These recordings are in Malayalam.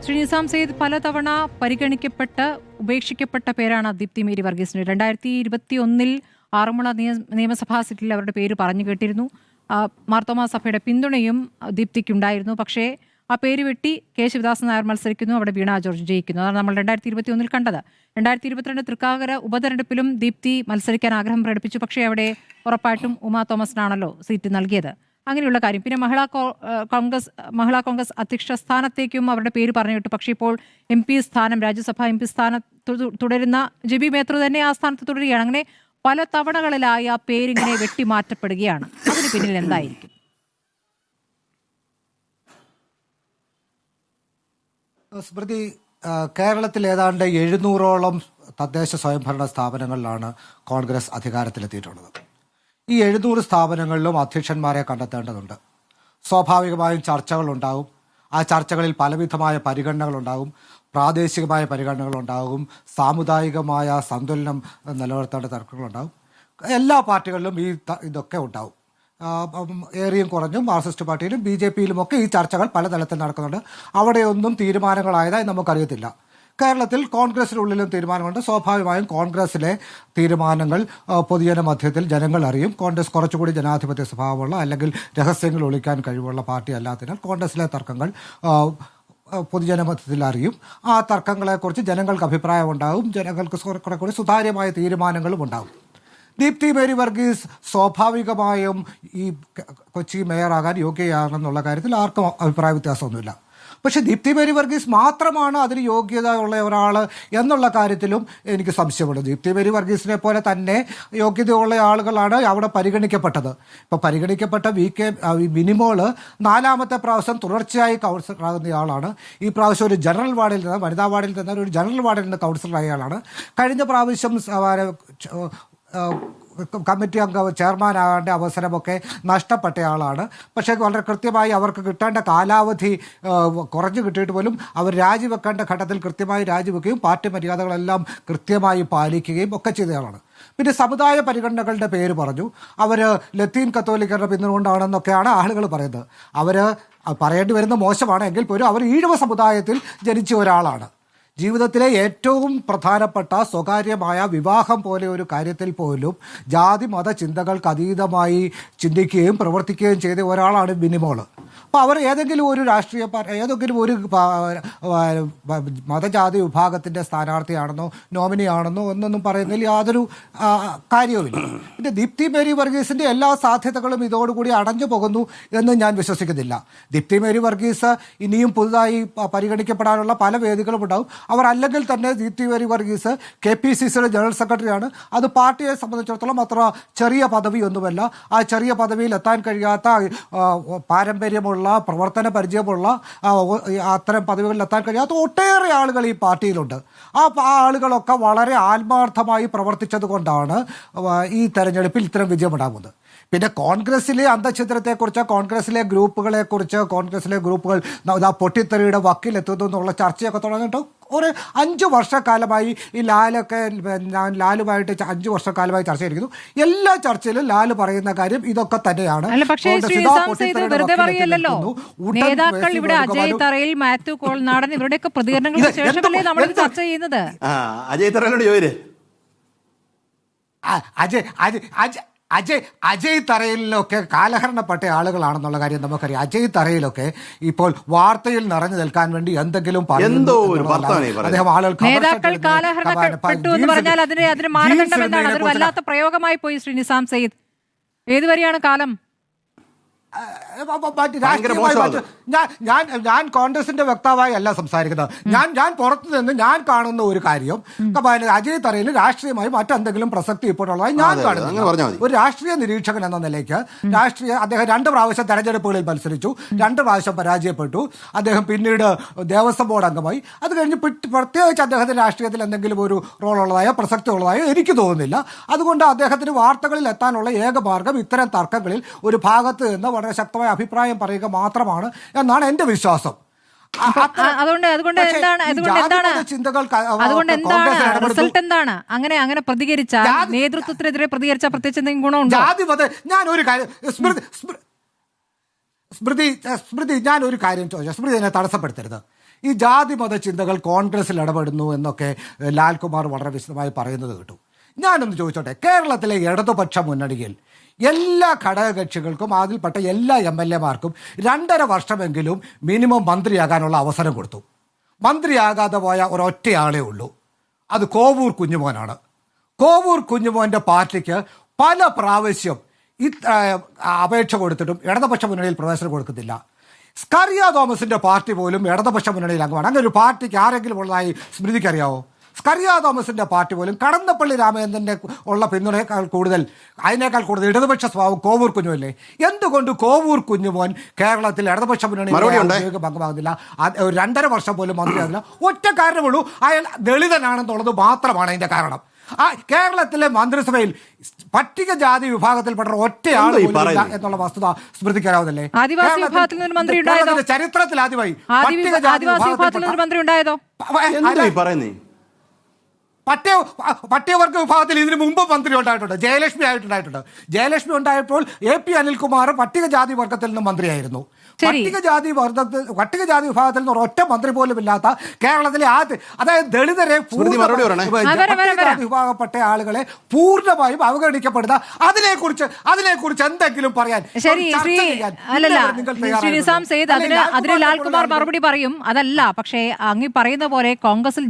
ശ്രീ നിസാം സെയ്ദ് പലതവണ പരിഗണിക്കപ്പെട്ട് ഉപേക്ഷിക്കപ്പെട്ട പേരാണ് ദീപ്തി മേരി വർഗീസിന്. 2021 ആറന്മുള നിയമസഭാ സീറ്റിൽ അവരുടെ പേര് പറഞ്ഞു കേട്ടിരുന്നു. മാർത്തോമാ സഭയുടെ പിന്തുണയും ദീപ്തിക്കുണ്ടായിരുന്നു. പക്ഷേ ആ പേര് വെട്ടി കെ ശിവദാസൻ നായർ മത്സരിക്കുന്നു, അവിടെ വീണ ജോർജ് ജയിക്കുന്നു. അതാണ് നമ്മൾ 2021 കണ്ടത്. 2022 തൃക്കാക്കര ഉപതെരഞ്ഞെടുപ്പിലും ദീപ്തി മത്സരിക്കാൻ ആഗ്രഹം പ്രകടിപ്പിച്ചു. പക്ഷേ അവിടെ ഉറപ്പായിട്ടും ഉമാ തോമസിനാണല്ലോ സീറ്റ് നൽകിയത്. അങ്ങനെയുള്ള കാര്യം. പിന്നെ മഹിളാ കോൺഗ്രസ് അധ്യക്ഷ സ്ഥാനത്തേക്കും അവരുടെ പേര് പറഞ്ഞു വിട്ടു. പക്ഷേ ഇപ്പോൾ MP സ്ഥാനം, രാജ്യസഭാ MP സ്ഥാനത്ത് തുടരുന്ന ജെബി മേത്തർ തന്നെ ആ സ്ഥാനത്ത് തുടരുകയാണ്. അങ്ങനെ പല തവണകളിലായി ആ പേരിങ്ങനെ വെട്ടിമാറ്റപ്പെടുകയാണ്. അതിന് പിന്നിൽ എന്തായിരിക്കും? സ്മൃതി, കേരളത്തിൽ ഏതാണ്ട് 700ഓളം തദ്ദേശ സ്വയംഭരണ സ്ഥാപനങ്ങളിലാണ് കോൺഗ്രസ് അധികാരത്തിലെത്തിയിട്ടുള്ളത്. ഈ 700 സ്ഥാപനങ്ങളിലും അധ്യക്ഷന്മാരെ കണ്ടെത്തേണ്ടതുണ്ട്. സ്വാഭാവികമായും ചർച്ചകളുണ്ടാകും. ആ ചർച്ചകളിൽ പലവിധമായ പരിഗണനകളുണ്ടാകും. പ്രാദേശികമായ പരിഗണനകളുണ്ടാകും. സാമുദായികമായ സന്തുലനം നിലനിർത്തേണ്ട തർക്കങ്ങളുണ്ടാകും. എല്ലാ പാർട്ടികളിലും ഇതൊക്കെ ഉണ്ടാകും. ഏറിയും കുറഞ്ഞും മാർക്സിസ്റ്റ് പാർട്ടിയിലും BJPയിലുമൊക്കെ ഈ ചർച്ചകൾ പല തലത്തിൽ നടക്കുന്നുണ്ട്. അവിടെയൊന്നും തീരുമാനങ്ങളായതായി നമുക്കറിയത്തില്ല. കേരളത്തിൽ കോൺഗ്രസിനുള്ളിലും തീരുമാനമുണ്ട്. സ്വാഭാവികമായും കോൺഗ്രസിലെ തീരുമാനങ്ങൾ പൊതുജന മധ്യത്തിൽ ജനങ്ങൾ അറിയും. കോൺഗ്രസ് കുറച്ചുകൂടി ജനാധിപത്യ സ്വഭാവമുള്ള അല്ലെങ്കിൽ രഹസ്യങ്ങൾ ഒളിക്കാൻ കഴിവുള്ള പാർട്ടി അല്ലാത്തതിനാൽ കോൺഗ്രസിലെ തർക്കങ്ങൾ പൊതുജനമധ്യത്തിൽ അറിയും. ആ തർക്കങ്ങളെക്കുറിച്ച് ജനങ്ങൾക്ക് അഭിപ്രായമുണ്ടാകും. ജനങ്ങൾക്ക് കുറെ കൂടി സുതാര്യമായ തീരുമാനങ്ങളും ഉണ്ടാകും. ദീപ്തി മേരി വർഗീസ് സ്വാഭാവികമായും ഈ കൊച്ചി മേയറാകാൻ യോഗ്യയാണെന്നുള്ള കാര്യത്തിൽ ആർക്കും അഭിപ്രായ വ്യത്യാസമൊന്നുമില്ല. പക്ഷേ ദീപ്തി മേരി വർഗീസ് മാത്രമാണ് അതിന് യോഗ്യത ഉള്ള ഒരാൾ എന്നുള്ള കാര്യത്തിലും എനിക്ക് സംശയമുണ്ട്. ദീപ്തി മേരി വർഗീസിനെ പോലെ തന്നെ യോഗ്യതയുള്ള ആളുകളാണ് അവിടെ പരിഗണിക്കപ്പെട്ടത്. ഇപ്പോൾ പരിഗണിക്കപ്പെട്ട മിനിമോള് 4ാമത്തെ പ്രാവശ്യം തുടർച്ചയായി കൗൺസിലറാകുന്ന ആളാണ്. ഈ പ്രാവശ്യം ഒരു ജനറൽ വാർഡിൽ നിന്ന്, വനിതാ വാർഡിൽ നിന്ന് ഒരു ജനറൽ വാർഡിൽ നിന്ന് കൗൺസിലറായ ആളാണ്. കഴിഞ്ഞ പ്രാവശ്യം കമ്മിറ്റി അംഗം ചെയർമാനാകേണ്ട അവസരമൊക്കെ നഷ്ടപ്പെട്ട ആളാണ്. പക്ഷേ വളരെ കൃത്യമായി അവർക്ക് കിട്ടേണ്ട കാലാവധി കുറഞ്ഞു കിട്ടിയിട്ട് പോലും അവർ രാജിവെക്കേണ്ട ഘട്ടത്തിൽ കൃത്യമായി രാജിവെക്കുകയും പാർട്ടി മര്യാദകളെല്ലാം കൃത്യമായി പാലിക്കുകയും ഒക്കെ ചെയ്തയാളാണ്. പിന്നെ സമുദായ പരിഗണനകളുടെ പേര് പറഞ്ഞു. അവർ ലത്തീൻ കത്തോലിക്കരുടെ പിന്തുണ കൊണ്ടാണെന്നൊക്കെയാണ് ആളുകൾ പറയുന്നത്. അവർ പറയേണ്ടി വരുന്ന മോശമാണ് എങ്കിൽ പോലും അവർ ഈഴവ സമുദായത്തിൽ ജനിച്ച ഒരാളാണ്. ജീവിതത്തിലെ ഏറ്റവും പ്രധാനപ്പെട്ട സ്വകാര്യമായ വിവാഹം പോലെ ഒരു കാര്യത്തിൽ പോലും ജാതി മത ചിന്തകൾക്ക് അതീതമായി ചിന്തിക്കുകയും പ്രവർത്തിക്കുകയും ചെയ്ത ഒരാളാണ് മിനിമോള്. അപ്പോൾ അവർ ഏതെങ്കിലും ഒരു രാഷ്ട്രീയ ഏതെങ്കിലും ഒരു മതജാതി വിഭാഗത്തിൻ്റെ സ്ഥാനാർത്ഥിയാണെന്നോ നോമിനിയാണെന്നോ എന്നൊന്നും പറയുന്നതിൽ യാതൊരു കാര്യവുമില്ല. പിന്നെ ദീപ്തി മേരി വർഗീസിൻ്റെ എല്ലാ സാധ്യതകളും ഇതോടുകൂടി അടഞ്ഞു പോകുന്നു എന്ന് ഞാൻ വിശ്വസിക്കുന്നില്ല. ദീപ്തി മേരി വർഗീസ് ഇനിയും പുതുതായി പരിഗണിക്കപ്പെടാനുള്ള പല വേദികളും ഉണ്ടാവും. അവർ അല്ലെങ്കിൽ തന്നെ ദീപ്തി മേരി വർഗീസ് KPCCയുടെ ജനറൽ സെക്രട്ടറിയാണ്. അത് പാർട്ടിയെ സംബന്ധിച്ചിടത്തോളം അത്ര ചെറിയ പദവിയൊന്നുമല്ല. ആ ചെറിയ പദവിയിൽ എത്താൻ കഴിയാത്ത പാരമ്പര്യമുള്ള പ്രവർത്തന പരിചയമുള്ള അത്തരം പദവികളിൽ എത്താൻ കഴിയാത്ത ഒട്ടേറെ ആളുകൾ ഈ പാർട്ടിയിലുണ്ട്. ആ ആളുകളൊക്കെ വളരെ ആത്മാർത്ഥമായി പ്രവർത്തിച്ചത് കൊണ്ടാണ് ഈ തെരഞ്ഞെടുപ്പിൽ ഇത്തരം വിജയമുണ്ടാകുന്നത്. പിന്നെ കോൺഗ്രസിലെ അന്തഛിദ്രത്തെക്കുറിച്ച്, കോൺഗ്രസിലെ ഗ്രൂപ്പുകൾ പൊട്ടിത്തെറിയുടെ വക്കിലെത്തുന്നു എന്നുള്ള ചർച്ചയൊക്കെ തുടങ്ങിയിട്ട് ഒരു 5 വർഷക്കാലമായി ഈ ലാലുമായിട്ട് 5 വർഷക്കാലമായി ചർച്ച ചെയ്തിരിക്കുന്നു. എല്ലാ ചർച്ചയിലും ലാല് പറയുന്ന കാര്യം ഇതൊക്കെ തന്നെയാണ്. നേതാക്കൾ ഇവിടെ അജയ് തറയിൽ, മാത്യു കോൾനാടൻ ഇവരുടെയൊക്കെ പ്രതികരണങ്ങൾക്ക് ശേഷമല്ലേ നമ്മൾ ചർച്ച ചെയ്യുന്നത്? അജയ് തറയിലോട് ചോദിച്ചു. അജയ് തറയിലൊക്കെ കാലഹരണപ്പെട്ട ആളുകളാണെന്നുള്ള കാര്യം നമുക്കറിയാം. അജയ് തറയിലൊക്കെ ഇപ്പോൾ വാർത്തയിൽ നിറഞ്ഞു നിൽക്കാൻ വേണ്ടി എന്തെങ്കിലും നേതാക്കൾ കാലഹരണപ്പെട്ടു എന്ന് പറഞ്ഞാൽ അതിന് മാനദണ്ഡം എന്താണ്? അതൊരു വല്ലാത്ത പ്രയോഗമായി പോയി. ശ്രീ നിസാം സെയ്ദ്, ഏതുവരെയാണ് കാലം? ഞാൻ കോൺഗ്രസിന്റെ വക്താവായി അല്ല സംസാരിക്കുന്നത്. ഞാൻ പുറത്തു നിന്ന് ഞാൻ കാണുന്ന ഒരു കാര്യം, അജയ് തറയിൽ രാഷ്ട്രീയമായി മറ്റെന്തെങ്കിലും പ്രസക്തി ഇപ്പോഴുള്ളതായി ഞാൻ കാണുന്നു. ഒരു രാഷ്ട്രീയ നിരീക്ഷകൻ എന്ന നിലയ്ക്ക് അദ്ദേഹം 2 പ്രാവശ്യം തെരഞ്ഞെടുപ്പുകളിൽ മത്സരിച്ചു, 2 പ്രാവശ്യം പരാജയപ്പെട്ടു. അദ്ദേഹം പിന്നീട് ദേവസ്വം ബോർഡ് അംഗമായി. അത് കഴിഞ്ഞ് പ്രത്യേകിച്ച് അദ്ദേഹത്തിന് രാഷ്ട്രീയത്തിൽ എന്തെങ്കിലും ഒരു റോളുള്ളതായോ പ്രസക്തി ഉള്ളതായോ എനിക്ക് തോന്നുന്നില്ല. അതുകൊണ്ട് അദ്ദേഹത്തിന് വാർത്തകളിൽ എത്താനുള്ള ഏക മാർഗം ഇത്തരം തർക്കങ്ങളിൽ ഒരു ഭാഗത്ത് നിന്ന് വളരെ ശക്തമായ അഭിപ്രായം പറയുക മാത്രമാണ് എന്നാണ് എന്റെ വിശ്വാസം. അങ്ങനെ പ്രതികരിച്ചാൽ, നേതൃത്വത്തിനെതിരെ പ്രതികരിച്ചാൽ പ്രത്യേകിച്ച് എന്തെങ്കിലും ഗുണമുണ്ടോ? ഞാൻ ഒരു കാര്യം സ്മൃതി ഞാൻ ഒരു കാര്യം ചോദിച്ചു. സ്മൃതി എന്നെ തടസ്സപ്പെടുത്തരുത്. ഈ ജാതിമത ചിന്തകൾ കോൺഗ്രസിൽ ഇടപെടുന്നു എന്നൊക്കെ ലാൽകുമാർ വളരെ വിശദമായി പറയുന്നത് കേട്ടു. ഞാനൊന്ന് ചോദിച്ചോട്ടെ, കേരളത്തിലെ ഇടതുപക്ഷ മുന്നണിയിൽ എല്ലാ ഘടകകക്ഷികൾക്കും അതിൽപ്പെട്ട എല്ലാ MLA-മാർക്കും 2.5 വർഷമെങ്കിലും മിനിമം മന്ത്രിയാകാനുള്ള അവസരം കൊടുത്തു. മന്ത്രിയാകാതെ പോയ ഒരൊറ്റയാളേ ഉള്ളൂ, അത് കോവൂർ കുഞ്ഞുമോനാണ്. കോവൂർ കുഞ്ഞുമോൻ്റെ പാർട്ടിക്ക് പല പ്രാവശ്യം അപേക്ഷ കൊടുത്തിട്ടും ഇടതുപക്ഷ മുന്നണിയിൽ പ്രവേശനം കൊടുക്കുന്നില്ല. സ്കറിയ തോമസിന്റെ പാർട്ടി പോലും ഇടതുപക്ഷ മുന്നണിയിൽ അംഗമാണ്. അങ്ങനെ ഒരു പാർട്ടിക്ക് ആരെങ്കിലും ഉള്ളതായി സ്മൃതിക്കറിയാവോ? സ്കറിയ തോമസിന്റെ പാർട്ടി പോലും കടന്നപ്പള്ളി രാമചന്ദ്രന്റെ ഉള്ള പിന്തുണയേക്കാൾ കൂടുതൽ ഇടതുപക്ഷ സ്വഭാവം കോവൂർ കുഞ്ഞുമല്ലേ? എന്തുകൊണ്ട് കോവൂർ കുഞ്ഞുമോൻ കേരളത്തിൽ ഇടതുപക്ഷ മുന്നണി അംഗമാകുന്നില്ല? 2.5 വർഷം പോലും മന്ത്രിയാകില്ല. ഒറ്റ കാരണമുള്ളൂ, അയാൾ ദളിതനാണെന്നുള്ളത് മാത്രമാണ് അതിന്റെ കാരണം. കേരളത്തിലെ മന്ത്രിസഭയിൽ പട്ടികജാതി വിഭാഗത്തിൽപ്പെട്ട ഒറ്റയാൾ എന്നുള്ള വസ്തുത സ്മൃതിക്കാരാവുന്നല്ലേ? ചരിത്രത്തിൽ ആദ്യമായി പട്ടികവർഗ വിഭാഗത്തിൽ ഇതിനു മുമ്പ് മന്ത്രി ഉണ്ടായിട്ടുണ്ട്. ജയലക്ഷ്മി ജയലക്ഷ്മി ഉണ്ടായപ്പോൾ AP അനിൽകുമാർ പട്ടികജാതി വർഗത്തിൽ നിന്ന് മന്ത്രിയായിരുന്നു. പട്ടികജാതി വിഭാഗത്തിൽ നിന്ന് ഒരൊറ്റ മന്ത്രി പോലും ഇല്ലാത്ത കേരളത്തിലെ അതായത് ദളിതരെ വിഭാഗപ്പെട്ട ആളുകളെ പൂർണ്ണമായും അവഗണിക്കപ്പെടുന്ന അതിനെക്കുറിച്ച് എന്തെങ്കിലും പറയാൻ അതിന് ലാൽകുമാർ മറുപടി പറയും. അതല്ല, പക്ഷേ അങ്ങ് പറയുന്ന പോലെ കോൺഗ്രസിൽ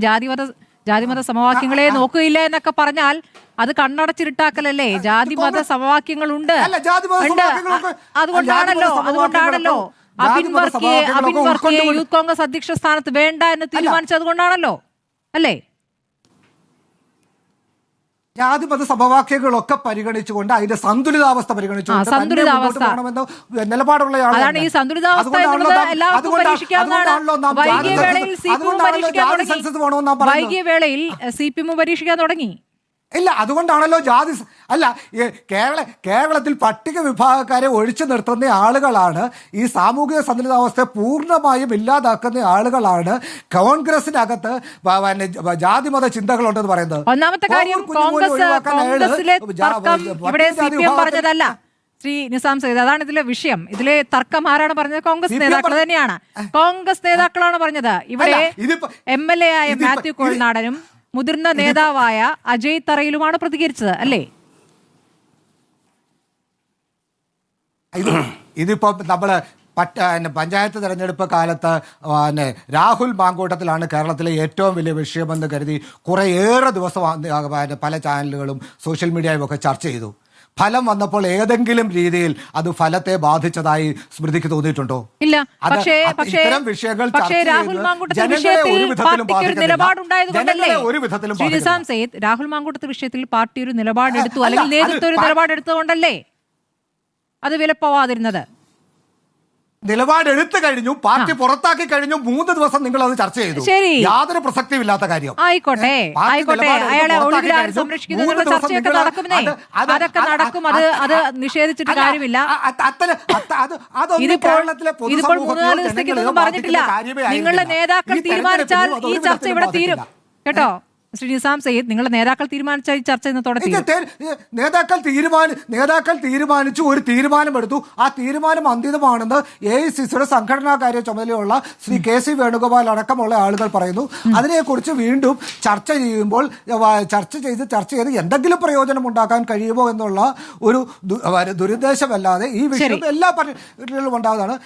ജാതിമത സമവാക്യങ്ങളെ നോക്കുകയില്ല എന്നൊക്കെ പറഞ്ഞാൽ അത് കണ്ണടച്ചിരുട്ടാക്കലല്ലേ? ജാതിമത സമവാക്യങ്ങളുണ്ട്. അതുകൊണ്ടാണല്ലോ അബിൻ വർക്കിയെ യൂത്ത് കോൺഗ്രസ് അധ്യക്ഷ സ്ഥാനത്ത് വേണ്ട എന്ന് തീരുമാനിച്ചതുകൊണ്ടാണല്ലോ അല്ലേ? ജാതിമത സമവാക്യങ്ങളൊക്കെ പരിഗണിച്ചുകൊണ്ട് അതിന്റെ സന്തുലിതാവസ്ഥ പരിഗണിച്ചുകൊണ്ട് നിലപാടുള്ള അതാണ് ഈ സന്തുലിതാവസ്ഥ എല്ലാവർക്കും പരീക്ഷിക്കാവുന്നതാണ്. വൈകിയ വേളയിൽ CPM പരീക്ഷിക്കാൻ തുടങ്ങി. ഇല്ല, അതുകൊണ്ടാണല്ലോ കേരളത്തിൽ പട്ടിക വിഭാഗക്കാരെ ഒഴിച്ചു നിർത്തുന്ന ആളുകളാണ്, ഈ സാമൂഹിക സന്തുലിതാവസ്ഥയെ പൂർണ്ണമായും ഇല്ലാതാക്കുന്ന ആളുകളാണ് കോൺഗ്രസിനകത്ത് ജാതിമത ചിന്തകളുണ്ടെന്ന് പറയുന്നത്. ഒന്നാമത്തെ കാര്യം, കോൺഗ്രസിലെ തർക്കം ഇവിടെ CPM പറഞ്ഞതല്ല ശ്രീ നിസാം സയ്യിദ്. അതാണ് ഇതിലെ വിഷയം. ഇതിലെ തർക്കം ആരാണ് പറഞ്ഞത്? കോൺഗ്രസ് നേതാക്കൾ തന്നെയാണ്. കോൺഗ്രസ് നേതാക്കളാണ് പറഞ്ഞത്. ഇവിടെ MLA ആയ മാത്യു കോൾനാടനും മുതിർന്ന നേതാവായ അജയ് തറയിലുമാണ് പ്രതികരിച്ചത് അല്ലേ? ഇതിപ്പോ നമ്മള് പഞ്ചായത്ത് തെരഞ്ഞെടുപ്പ് കാലത്ത് രാഹുൽ മാങ്കൂട്ടത്തിലാണ് കേരളത്തിലെ ഏറ്റവും വലിയ വിഷയമെന്ന് കരുതി കുറേയേറെ ദിവസം പല ചാനലുകളും സോഷ്യൽ മീഡിയയും ഒക്കെ ചർച്ച ചെയ്തു. ഫലം വന്നപ്പോൾ ഏതെങ്കിലും രീതിയിൽ അത് ഫലത്തെ ബാധിച്ചതായി സ്മൃതിക്ക് തോന്നിയിട്ടുണ്ടോ? ഇല്ല. ഇത്തരം വിഷയങ്ങൾ രാഹുൽ മാങ്കൂട്ടത്തിൽ വിഷയത്തിൽ പാർട്ടി ഒരു നിലപാടെടുത്തു, അല്ലെങ്കിൽ നേതൃത്വം ഒരു നിലപാടെടുത്തുകൊണ്ടല്ലേ അത് വിലപ്പോവാതിരുന്നത്? നിലപാടെടുത്തു കഴിഞ്ഞു, പാർട്ടി പുറത്താക്കി കഴിഞ്ഞു, 3 ദിവസം നിങ്ങൾ അത് ചർച്ച ചെയ്തു. യാതൊരു പ്രസക്തിയില്ലാത്ത കാര്യം. ആയിക്കോട്ടെ, അയാളെ ഒഴിവിലാണ് സംരക്ഷിക്കുന്നത്. ചർച്ചയൊക്കെ നടക്കുന്നേ, അതൊക്കെ നടക്കും. അത് നിഷേധിച്ചിട്ട് കാര്യമില്ല. ഇതിപ്പോൾ 3-4 ദിവസത്തേക്കൊന്നും പറഞ്ഞിട്ടില്ല. നിങ്ങളുടെ നേതാക്കൾ തീരുമാനിച്ചാൽ ഈ ചർച്ച ഇവിടെ തീരും കേട്ടോ. ശ്രീ നിസാം സയ്യിദ്, നിങ്ങളുടെ നേതാക്കൾ തീരുമാനിച്ച ഈ ചർച്ച ഇന്ന് തുടങ്ങി. നേതാക്കൾ തീരുമാനിച്ചു, ഒരു തീരുമാനമെടുത്തു. ആ തീരുമാനം അന്തിമമാണെന്ന് AICCയുടെ സംഘടനാ കാര്യ ചുമതലയുള്ള ശ്രീ KC വേണുഗോപാൽ അടക്കമുള്ള ആളുകൾ പറയുന്നു. അതിനെക്കുറിച്ച് വീണ്ടും ചർച്ച ചെയ്ത് എന്തെങ്കിലും പ്രയോജനം ഉണ്ടാക്കാൻ കഴിയുമോ എന്നുള്ള ഒരു ദുരുദ്ദേശമല്ലാതെ ഈ വിഷയം എല്ലാ പാർട്ടികളിലും ഉണ്ടാകുന്നതാണ്.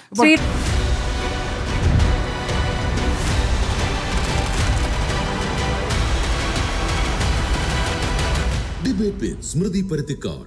Debate with Smriti Parittikar.